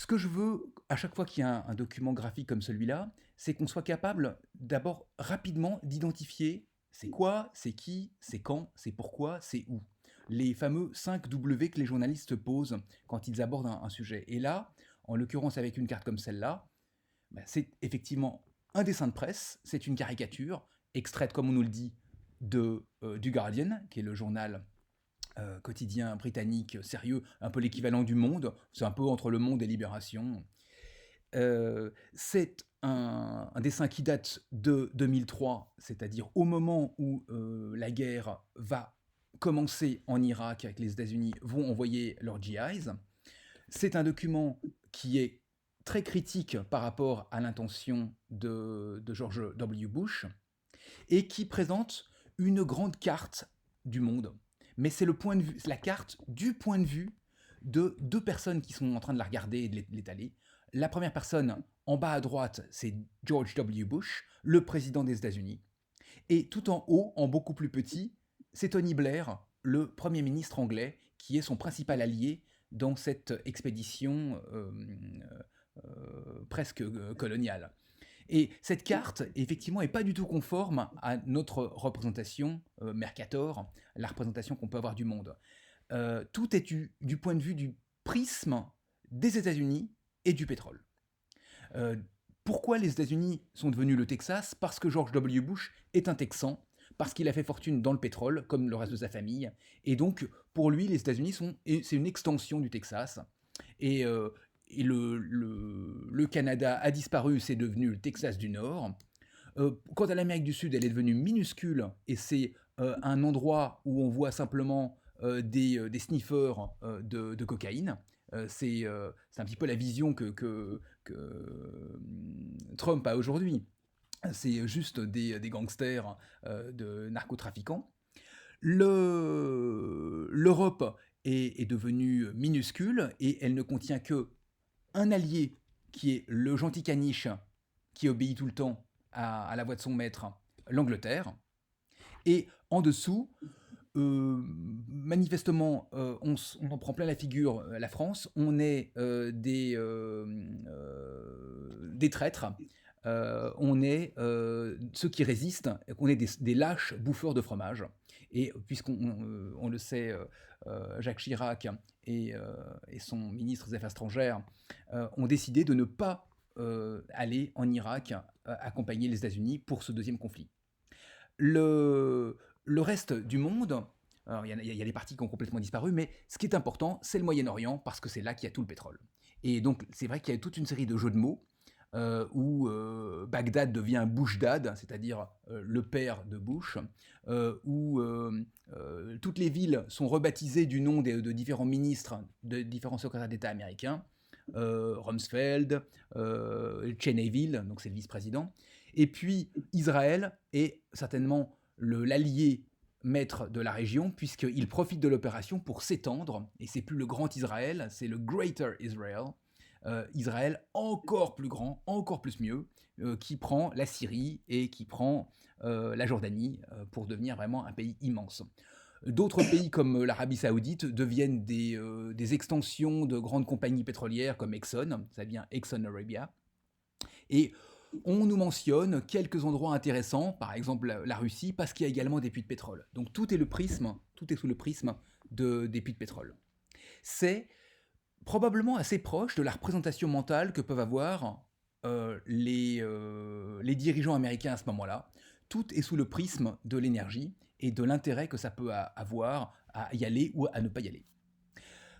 Ce que je veux, à chaque fois qu'il y a un document graphique comme celui-là, c'est qu'on soit capable d'abord rapidement d'identifier c'est quoi, c'est qui, c'est quand, c'est pourquoi, c'est où. Les fameux 5 W que les journalistes posent quand ils abordent un sujet. Et là, en l'occurrence avec une carte comme celle-là, bah, c'est effectivement un dessin de presse, c'est une caricature, extraite, comme on nous le dit, du Guardian, qui est le journal quotidien britannique sérieux, un peu l'équivalent du Monde, c'est un peu entre le Monde et Libération. C'est un dessin qui date de 2003, c'est-à-dire au moment où la guerre va commencer en Irak, avec les États-Unis vont envoyer leurs GIs. C'est un document qui est très critique par rapport à l'intention de George W. Bush et qui présente une grande carte du monde. Mais c'est la carte du point de vue de deux personnes qui sont en train de la regarder et de l'étaler. La première personne, en bas à droite, c'est George W. Bush, le président des États-Unis. Et tout en haut, en beaucoup plus petit, c'est Tony Blair, le Premier ministre anglais, qui est son principal allié dans cette expédition presque coloniale. Et cette carte, effectivement, n'est pas du tout conforme à notre représentation Mercator, la représentation qu'on peut avoir du monde. Tout est du point de vue du prisme des États-Unis et du pétrole. Euh, Pourquoi les États-Unis sont devenus le Texas? Parce que George W. Bush est un Texan, parce qu'il a fait fortune dans le pétrole, comme le reste de sa famille, et donc pour lui, les États-Unis c'est une extension du Texas. Et, euh, et le Canada a disparu, c'est devenu le Texas du Nord. Quant à l'Amérique du Sud, elle est devenue minuscule et c'est un endroit où on voit simplement des sniffers de cocaïne. C'est un petit peu la vision que Trump a aujourd'hui. C'est juste des gangsters de narcotrafiquants. L'Europe est devenue minuscule et elle ne contient que un allié qui est le gentil caniche qui obéit tout le temps à la voix de son maître, l'Angleterre. Et en dessous, manifestement, on en prend plein la figure, la France. On est des traîtres. On est ceux qui résistent, on est des lâches bouffeurs de fromage. Et puisqu'on le sait, Jacques Chirac et son ministre des Affaires étrangères ont décidé de ne pas aller en Irak accompagner les États-Unis pour ce deuxième conflit. Le reste du monde, il y a des parties qui ont complètement disparu, mais ce qui est important, c'est le Moyen-Orient, parce que c'est là qu'il y a tout le pétrole. Et donc, c'est vrai qu'il y a toute une série de jeux de mots où Bagdad devient Bushdad, c'est-à-dire le père de Bush, où toutes les villes sont rebaptisées du nom de différents ministres, de différents secrétaires d'État américains, Rumsfeld, Cheneyville, donc c'est le vice-président, et puis Israël est certainement l'allié maître de la région, puisqu'il profite de l'opération pour s'étendre, et c'est plus le grand Israël, c'est le Greater Israel, Israël encore plus grand, encore plus mieux, qui prend la Syrie et qui prend la Jordanie pour devenir vraiment un pays immense. D'autres pays comme l'Arabie Saoudite deviennent des extensions de grandes compagnies pétrolières comme Exxon, ça devient Exxon Arabia. Et on nous mentionne quelques endroits intéressants, par exemple la Russie, parce qu'il y a également des puits de pétrole. Donc tout est sous le prisme des puits de pétrole. C'est probablement assez proche de la représentation mentale que peuvent avoir les dirigeants américains à ce moment-là. Tout est sous le prisme de l'énergie et de l'intérêt que ça peut avoir à y aller ou à ne pas y aller.